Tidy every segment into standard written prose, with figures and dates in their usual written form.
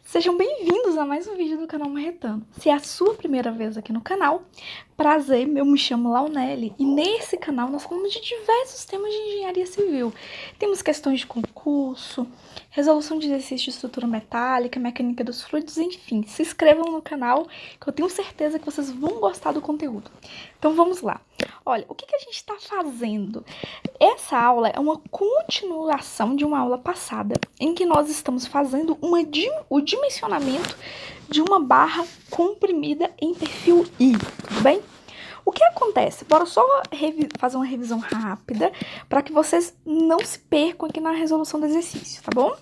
Sejam bem-vindos a mais um vídeo do canal Marretando. Se é a sua primeira vez aqui no canal, prazer, eu me chamo Launelli e nesse canal nós falamos de diversos temas de engenharia civil. Temos questões de concurso, resolução de exercícios de estrutura metálica, mecânica dos fluidos, enfim. Se inscrevam no canal que eu tenho certeza que vocês vão gostar do conteúdo. Então vamos lá. Olha, o que a gente está fazendo? Essa aula é uma continuação de uma aula passada, em que nós estamos fazendo o dimensionamento de uma barra comprimida em perfil I, tudo bem? O que acontece? Bora só fazer uma revisão rápida para que vocês não se percam aqui na resolução do exercício, tá bom?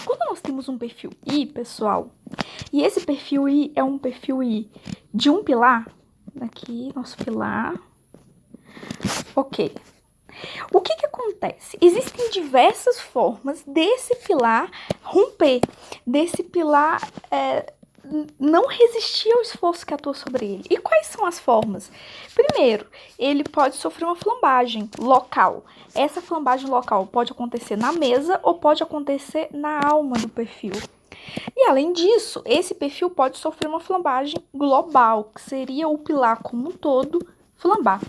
Quando nós temos um perfil I, pessoal, e esse perfil I é um perfil I de um pilar, aqui, nosso pilar, ok. O que acontece? Existem diversas formas desse pilar romper, desse pilar não resistir ao esforço que atua sobre ele. E quais são as formas? Primeiro, ele pode sofrer uma flambagem local. Essa flambagem local pode acontecer na mesa ou pode acontecer na alma do perfil. E além disso, esse perfil pode sofrer uma flambagem global, que seria o pilar como um todo flambar.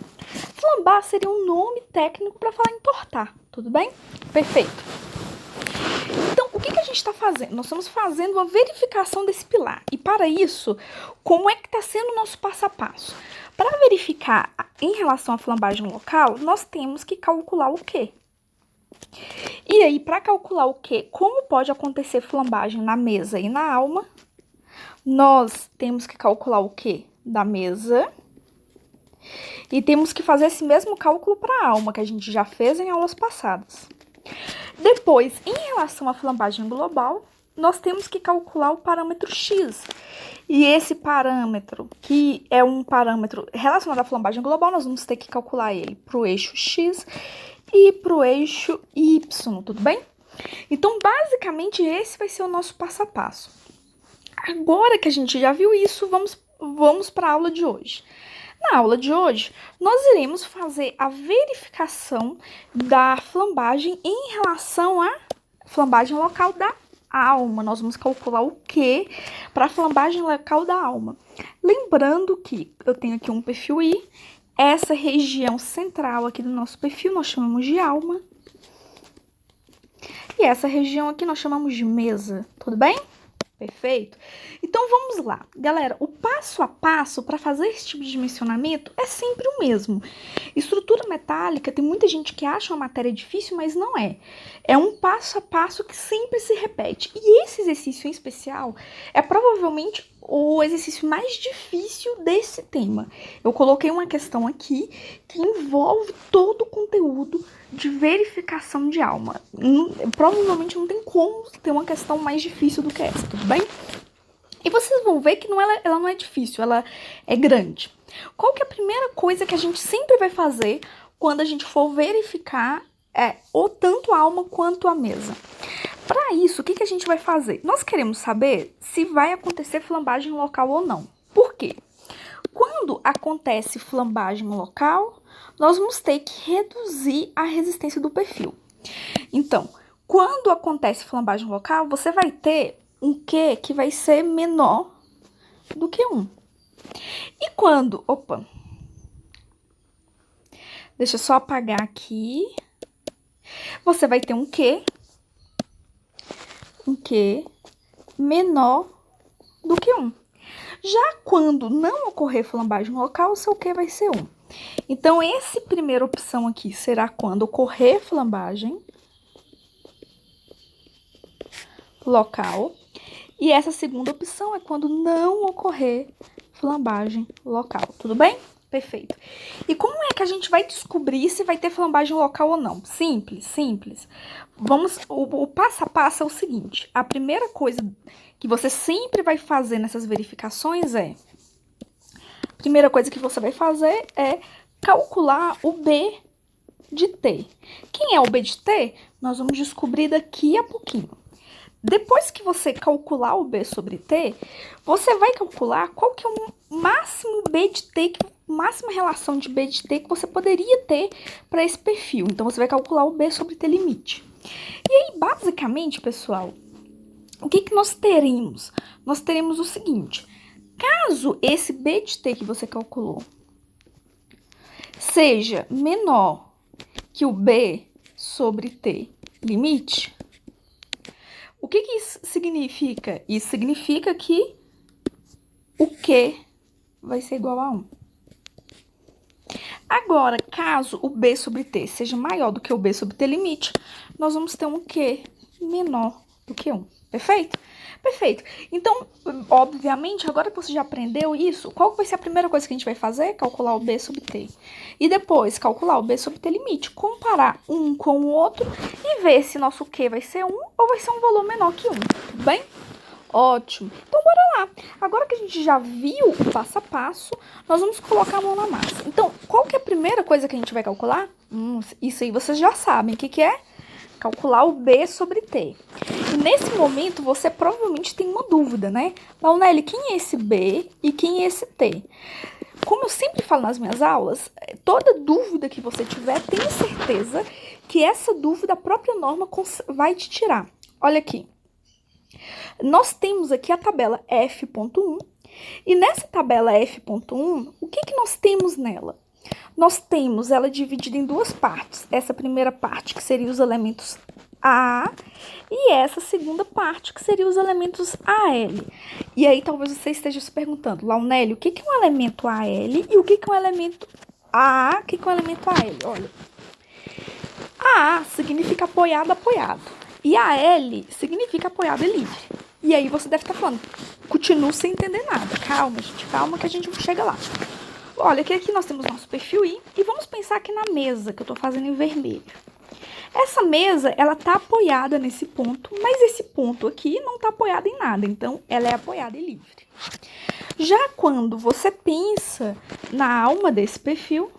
Flambar seria um nome técnico para falar entortar, tudo bem? Perfeito. Então, o que a gente está fazendo? Nós estamos fazendo uma verificação desse pilar. E para isso, como é que está sendo o nosso passo a passo? Para verificar em relação à flambagem local, nós temos que calcular o quê? E aí, para calcular o quê? Como pode acontecer flambagem na mesa e na alma, nós temos que calcular o quê? Da mesa. E temos que fazer esse mesmo cálculo para a alma, que a gente já fez em aulas passadas. Depois, em relação à flambagem global, nós temos que calcular o parâmetro X. E esse parâmetro, que é um parâmetro relacionado à flambagem global, nós vamos ter que calcular ele para o eixo X e para o eixo Y, tudo bem? Então, basicamente, esse vai ser o nosso passo a passo. Agora que a gente já viu isso, vamos para a aula de hoje. Na aula de hoje, nós iremos fazer a verificação da flambagem em relação à flambagem local da alma. Nós vamos calcular o que para a flambagem local da alma. Lembrando que eu tenho aqui um perfil I, essa região central aqui do nosso perfil nós chamamos de alma. E essa região aqui nós chamamos de mesa, tudo bem? Perfeito? Então, vamos lá. Galera, o passo a passo para fazer esse tipo de dimensionamento é sempre o mesmo. Estrutura metálica, tem muita gente que acha uma matéria difícil, mas não é. É um passo a passo que sempre se repete. E esse exercício em especial é provavelmente o exercício mais difícil desse tema. Eu coloquei uma questão aqui que envolve todo o conteúdo de verificação de alma. Provavelmente não tem como ter uma questão mais difícil do que essa, tudo bem? E vocês vão ver que ela não é difícil, ela é grande. Qual que é a primeira coisa que a gente sempre vai fazer quando a gente for verificar ou tanto a alma quanto a mesa? Para isso, o que a gente vai fazer? Nós queremos saber se vai acontecer flambagem local ou não. Por quê? Quando acontece flambagem local, nós vamos ter que reduzir a resistência do perfil. Então, quando acontece flambagem local, você vai ter um Q que vai ser menor do que 1. E quando... Opa! Deixa eu só apagar aqui. Você vai ter um Q menor do que 1. Já quando não ocorrer flambagem local, o seu Q vai ser 1. Então, essa primeira opção aqui será quando ocorrer flambagem local. E essa segunda opção é quando não ocorrer flambagem local. Tudo bem? Perfeito. E como é que a gente vai descobrir se vai ter flambagem local ou não? Simples, simples. O passo a passo é o seguinte. A primeira coisa que você sempre vai fazer nessas verificações a primeira coisa que você vai fazer é calcular o B de T. Quem é o B de T? Nós vamos descobrir daqui a pouquinho. Depois que você calcular o B sobre T, você vai calcular qual que é o máximo B de T, máxima relação de B de T que você poderia ter para esse perfil. Então, você vai calcular o B sobre T limite. E aí, basicamente, pessoal, o que nós teremos? Nós teremos o seguinte: caso esse B de T que você calculou seja menor que o B sobre T limite, o que isso significa? Isso significa que o Q vai ser igual a 1. Agora, caso o B sobre T seja maior do que o B sobre T limite, nós vamos ter um Q menor do que 1. Perfeito? Perfeito. Então, obviamente, agora que você já aprendeu isso, qual vai ser a primeira coisa que a gente vai fazer? Calcular o B sobre T. E depois, calcular o B sobre T limite. Comparar um com o outro e ver se nosso Q vai ser 1 ou vai ser um valor menor que 1. Tudo bem? Ótimo. Então, bora lá. Agora que a gente já viu o passo a passo, nós vamos colocar a mão na massa. Então, qual que é a primeira coisa que a gente vai calcular? Isso aí vocês já sabem. O que é? Calcular o B sobre T. E nesse momento, você provavelmente tem uma dúvida, né? Launelli, quem é esse B e quem é esse T? Como eu sempre falo nas minhas aulas, toda dúvida que você tiver, tenha certeza que essa dúvida a própria norma vai te tirar. Olha aqui. Nós temos aqui a tabela F.1, e nessa tabela F.1, o que nós temos nela? Nós temos ela dividida em duas partes. Essa primeira parte, que seria os elementos A, e essa segunda parte, que seria os elementos AL. E aí talvez você esteja se perguntando, Launelli, o que é um elemento AL e o que é um elemento A, o que é um elemento AL? Olha, A significa apoiado, apoiado. E AL significa apoiado e livre. E aí você deve estar falando, continuo sem entender nada. Calma, gente, calma que a gente chega lá. Olha, aqui nós temos nosso perfil I e vamos pensar aqui na mesa que eu tô fazendo em vermelho. Essa mesa, ela tá apoiada nesse ponto, mas esse ponto aqui não tá apoiado em nada, então ela é apoiada e livre. Já quando você pensa na alma desse perfil,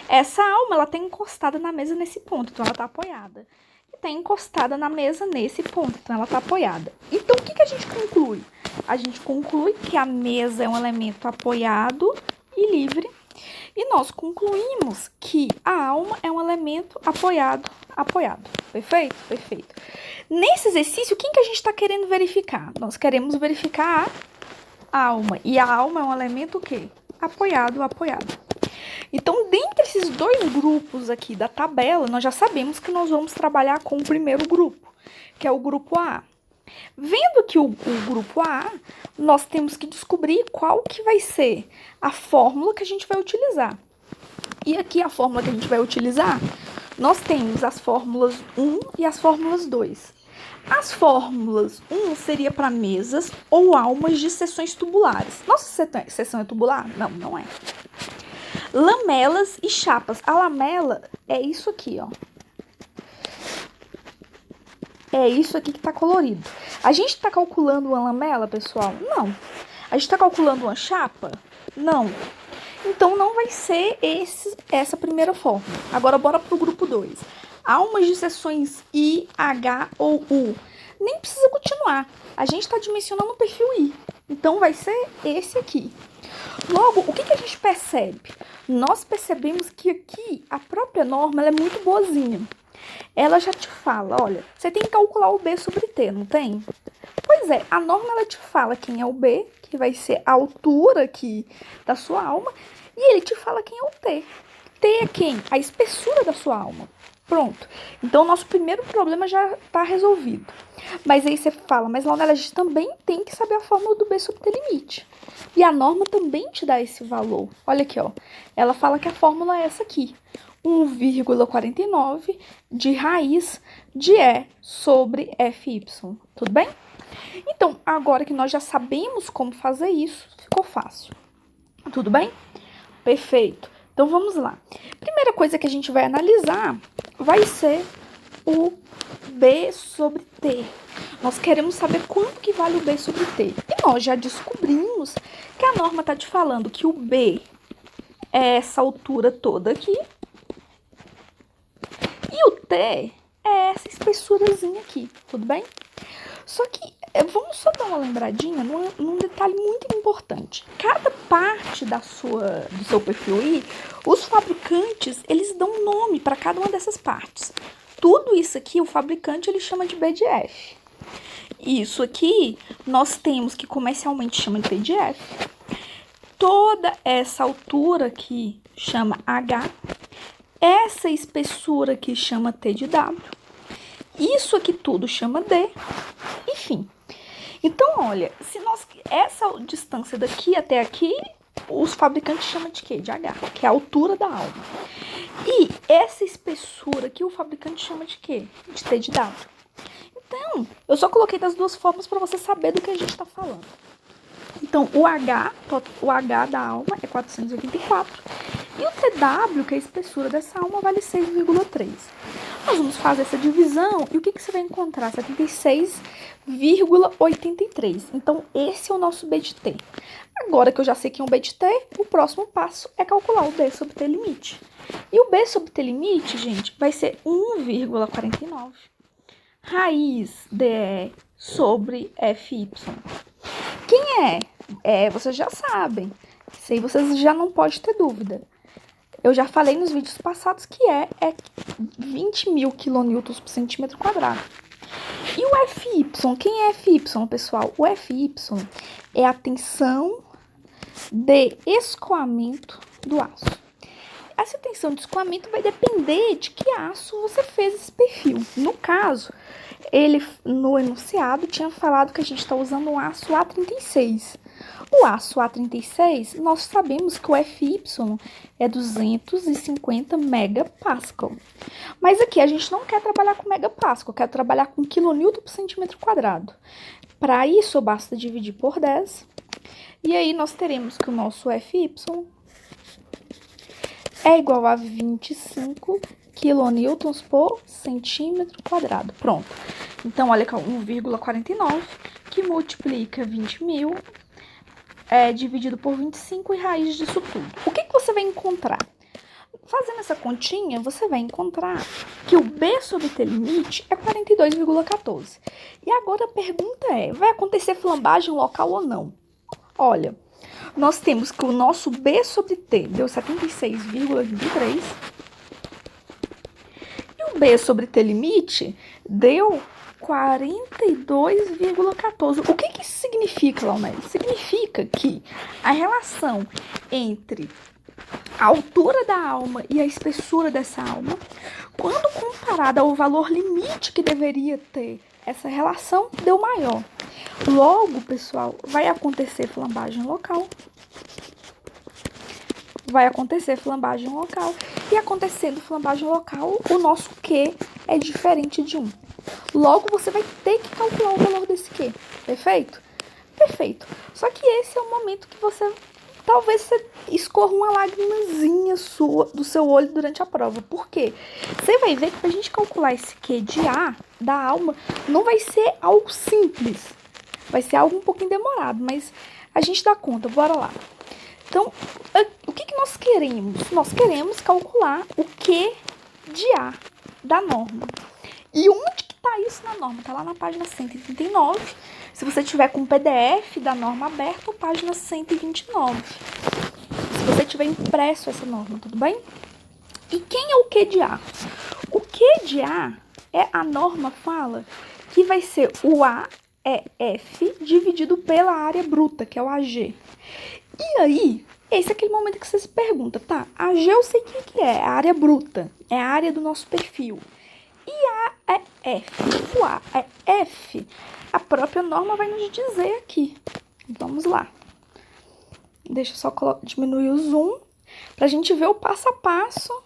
essa alma, ela tá encostada na mesa nesse ponto, então ela tá apoiada. E tá encostada na mesa nesse ponto, então ela tá apoiada. Então, o que a gente conclui? A gente conclui que a mesa é um elemento apoiado e livre. E nós concluímos que a alma é um elemento apoiado, apoiado. Perfeito? Perfeito. Nesse exercício, quem que a gente está querendo verificar? Nós queremos verificar a alma. E a alma é um elemento o quê? Apoiado, apoiado. Então, dentre esses dois grupos aqui da tabela, nós já sabemos que nós vamos trabalhar com o primeiro grupo, que é o grupo A. Vendo aqui o grupo A, nós temos que descobrir qual que vai ser a fórmula que a gente vai utilizar. E aqui a fórmula que a gente vai utilizar, nós temos as fórmulas 1 e as fórmulas 2. As fórmulas 1 seria para mesas ou almas de seções tubulares. Nossa seção é tubular? Não, não é. Lamelas e chapas. A lamela é isso aqui, ó. É isso aqui que tá colorido. A gente tá calculando uma lamela, pessoal? Não. A gente tá calculando uma chapa? Não. Então, não vai ser essa primeira fórmula. Agora, bora pro grupo 2. Almas de seções I, H ou U. Nem precisa continuar. A gente tá dimensionando o perfil I. Então, vai ser esse aqui. Logo, o que a gente percebe? Nós percebemos que aqui a própria norma ela é muito boazinha. Ela já te fala, olha, você tem que calcular o B sobre T, não tem? Pois é, a norma ela te fala quem é o B, que vai ser a altura aqui da sua alma, e ele te fala quem é o T. T é quem? A espessura da sua alma. Pronto. Então, o nosso primeiro problema já está resolvido. Mas aí você fala, mas Launelli, a gente também tem que saber a fórmula do B sobre T limite. E a norma também te dá esse valor. Olha aqui, ó. Ela fala que a fórmula é essa aqui. 1,49 de raiz de E sobre FY. Tudo bem? Então, agora que nós já sabemos como fazer isso, ficou fácil. Tudo bem? Perfeito. Então, vamos lá. Primeira coisa que a gente vai analisar vai ser o B sobre T. Nós queremos saber quanto que vale o B sobre T. E nós já descobrimos que a norma está te falando que o B é essa altura toda aqui. E o T é essa espessurazinha aqui, tudo bem? Só que vamos só dar uma lembradinha num detalhe muito importante. Cada parte do seu perfil I, os fabricantes, eles dão um nome para cada uma dessas partes. Tudo isso aqui, o fabricante, ele chama de B de F. Isso aqui nós temos que comercialmente chama de T de F. Toda essa altura aqui chama H. Essa espessura aqui chama T de W. Isso aqui tudo chama D. Enfim. Então, olha, se nós essa distância daqui até aqui, os fabricantes chamam de quê? De H, que é a altura da alma. E essa espessura aqui, o fabricante chama de quê? De T de W. Então, eu só coloquei das duas formas para você saber do que a gente está falando. Então, o H da alma é 484. E o TW, que é a espessura dessa alma, vale 6,3. Nós vamos fazer essa divisão e o que você vai encontrar? 76,83. Então, esse é o nosso B de T. Agora que eu já sei que é um B de T, o próximo passo é calcular o B sobre T limite. E o B sobre T limite, gente, vai ser 1,49. Raiz DE sobre FY. Quem é? Vocês já sabem. Isso aí vocês já não podem ter dúvida. Eu já falei nos vídeos passados que é 20.000 kN por centímetro quadrado. E o FY? Quem é FY, pessoal? O FY é a tensão de escoamento do aço. Essa tensão de escoamento vai depender de que aço você fez esse perfil. No caso, ele no enunciado tinha falado que a gente está usando um aço A36. O aço A36, nós sabemos que o FY é 250 megapascal. Mas aqui a gente não quer trabalhar com megapascal, quer trabalhar com quilonewton por centímetro quadrado. Para isso, basta dividir por 10. E aí nós teremos que o nosso FY é igual a 25 quilonewtons por centímetro quadrado. Pronto. Então, olha que é 1,49, que multiplica 20.000, dividido por 25 e raiz disso tudo. O que você vai encontrar? Fazendo essa continha, você vai encontrar que o B sobre T limite é 42,14. E agora a pergunta é, vai acontecer flambagem local ou não? Olha, nós temos que o nosso B sobre T deu 76,23 e o B sobre T limite deu 42,14. O que isso significa, Laumel? Significa que a relação entre a altura da alma e a espessura dessa alma, quando comparada ao valor limite que deveria ter essa relação, deu maior. Logo, pessoal, vai acontecer flambagem local. E acontecendo flambagem local, o nosso Q é diferente de 1. Logo, você vai ter que calcular o valor desse Q. Perfeito? Perfeito. Só que esse é o momento que talvez você escorra uma lagrimazinha sua do seu olho durante a prova. Por quê? Você vai ver que pra gente calcular esse Q de A da alma, não vai ser algo simples. Vai ser algo um pouquinho demorado, mas a gente dá conta. Bora lá. Então, o que nós queremos? Nós queremos calcular o Q de A da norma. E onde que tá isso na norma? Tá lá na página 139. Se você tiver com o PDF da norma aberta, página 129. Se você tiver impresso essa norma, tudo bem? E quem é o Q de A? O Q de A a norma fala que vai ser o A é F dividido pela área bruta, que é o AG. E aí, esse é aquele momento que você se pergunta, tá? AG eu sei o que é a área bruta, é a área do nosso perfil. E A é F, o A é F, a própria norma vai nos dizer aqui. Vamos lá. Deixa eu só diminuir o zoom pra gente ver o passo a passo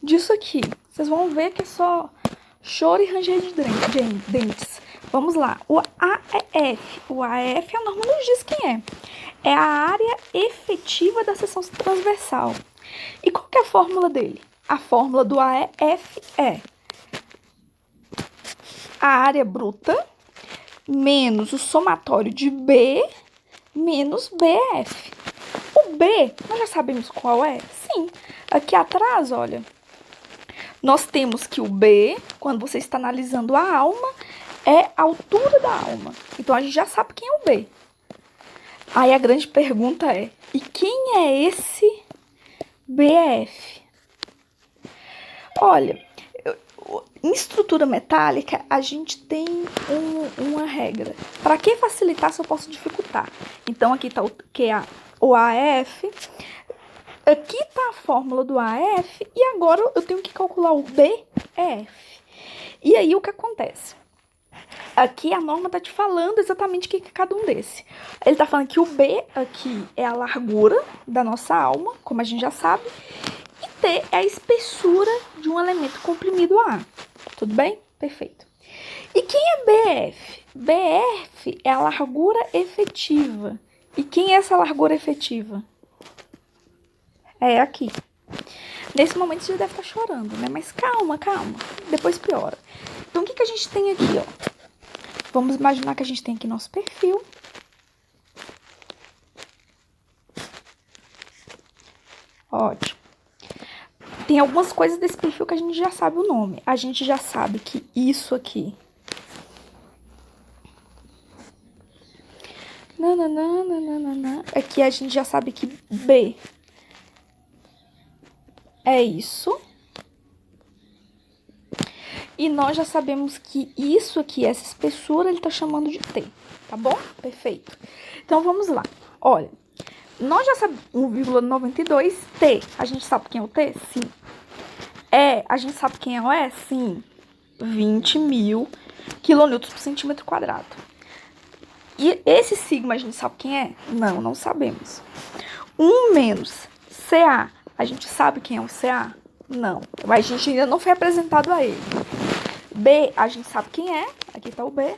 disso aqui. Vocês vão ver que é só choro e ranger de dentes. Vamos lá. O AEF. O AEF, a norma nos diz quem é. É a área efetiva da seção transversal. E qual que é a fórmula dele? A fórmula do AEF é a área bruta menos o somatório de B menos BF. O B, nós já sabemos qual é? Sim. Aqui atrás, olha, nós temos que o B, quando você está analisando a alma, é a altura da alma. Então, a gente já sabe quem é o B. Aí, a grande pergunta é, e quem é esse BF? Olha, Em estrutura metálica, a gente tem uma regra. Para que facilitar, se eu posso dificultar. Então, aqui está o AF. Aqui está a fórmula do AF. E agora eu tenho que calcular o BF. E aí, o que acontece? Aqui a norma está te falando exatamente o que é cada um desse. Ele está falando que o B aqui é a largura da nossa alma, como a gente já sabe. E T é a espessura de um elemento comprimido A. Tudo bem? Perfeito. E quem é BF? BF é a largura efetiva. E quem é essa largura efetiva? É aqui. Nesse momento você já deve estar chorando, né? Mas calma, calma. Depois piora. Então, o que a gente tem aqui, ó? Vamos imaginar que a gente tem aqui nosso perfil. Ótimo. Tem algumas coisas desse perfil que a gente já sabe o nome. A gente já sabe que isso aqui... Aqui a gente já sabe que B é isso. E nós já sabemos que isso aqui, essa espessura, ele tá chamando de T, tá bom? Perfeito. Então, vamos lá. Olha, nós já sabemos 1,92 T. A gente sabe quem é o T? Sim. A gente sabe quem é o E? Sim. 20.000 quilonewtons por centímetro quadrado. E esse sigma a gente sabe quem é? Não, não sabemos. 1 menos CA. A gente sabe quem é o CA? Não. A gente ainda não foi apresentado a ele. B, a gente sabe quem é. Aqui tá o B.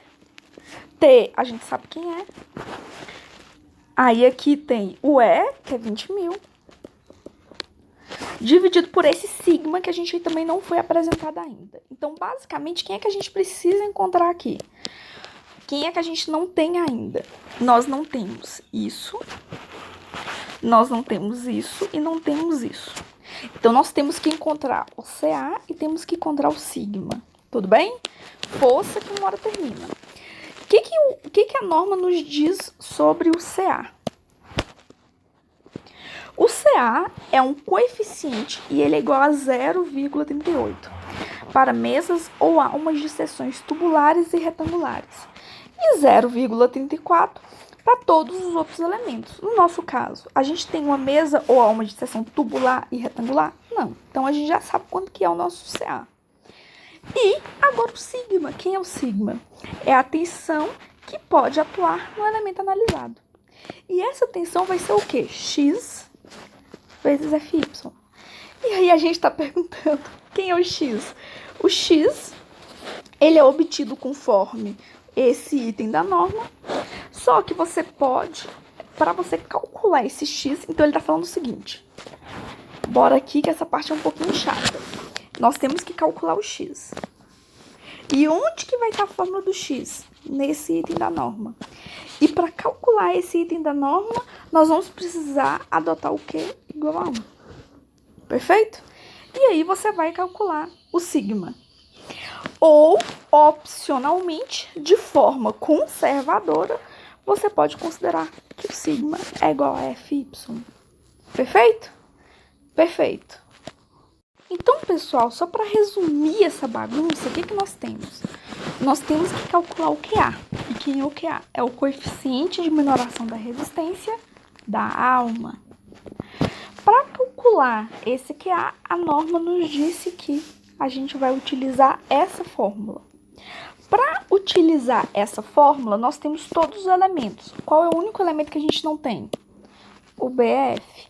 T, a gente sabe quem é. Aí aqui tem o E, que é 20.000. Dividido por esse sigma, que a gente também não foi apresentado ainda. Então, basicamente, quem é que a gente precisa encontrar aqui? Quem é que a gente não tem ainda? Nós não temos isso. Nós não temos isso e não temos isso. Então, nós temos que encontrar o CA e temos que encontrar o sigma. Tudo bem? Força que uma hora termina. O que a norma nos diz sobre o CA? O CA é um coeficiente e ele é igual a 0,38 para mesas ou almas de seções tubulares e retangulares. E 0,34 para todos os outros elementos. No nosso caso, a gente tem uma mesa ou alma de seção tubular e retangular? Não. Então, a gente já sabe quanto que é o nosso CA. E agora o sigma. Quem é o sigma? É a tensão que pode atuar no elemento analisado. E essa tensão vai ser o quê? X vezes FY. E aí a gente está perguntando, quem é o X? O X, ele é obtido conforme esse item da norma, só que você pode, para você calcular esse X, então ele está falando o seguinte, bora aqui que essa parte é um pouquinho chata. Nós temos que calcular o X. E onde que vai estar a fórmula do X? Nesse item da norma. E para calcular esse item da norma, nós vamos precisar adotar o quê? Igual a 1. Perfeito? E aí você vai calcular o sigma. Ou, opcionalmente, de forma conservadora, você pode considerar que o sigma é igual a FY. Perfeito? Perfeito. Então, pessoal, só para resumir essa bagunça, o que nós temos? Nós temos que calcular o QA. E quem é o QA? É o coeficiente de minoração da resistência da alma. Para calcular esse QA, a norma nos disse que a gente vai utilizar essa fórmula. Para utilizar essa fórmula, nós temos todos os elementos. Qual é o único elemento que a gente não tem? O BF.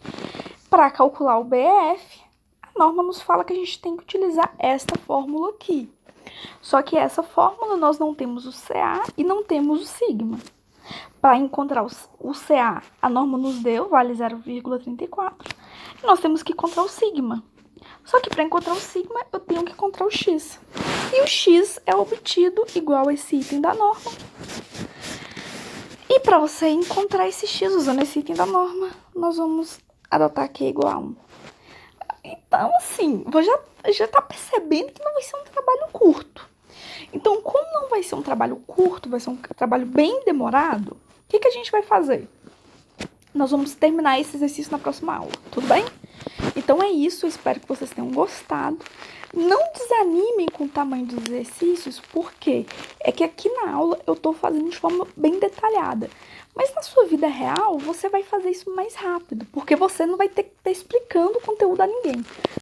Para calcular o BF, a norma nos fala que a gente tem que utilizar esta fórmula aqui. Só que essa fórmula nós não temos o CA e não temos o sigma. Para encontrar o CA, a norma nos deu, vale 0,34. E nós temos que encontrar o sigma. Só que para encontrar o sigma, eu tenho que encontrar o x. E o x é obtido igual a esse item da norma. E para você encontrar esse x usando esse item da norma, nós vamos adotar que é igual a 1. Então, assim, já tá percebendo que não vai ser um trabalho curto. Então, como não vai ser um trabalho curto, vai ser um trabalho bem demorado, o que a gente vai fazer? Nós vamos terminar esse exercício na próxima aula, tudo bem? Então, Então é isso, eu espero que vocês tenham gostado. Não desanimem com o tamanho dos exercícios, porque é que aqui na aula eu tô fazendo de forma bem detalhada. Mas na sua vida real, você vai fazer isso mais rápido, porque você não vai ter que estar explicando o conteúdo a ninguém.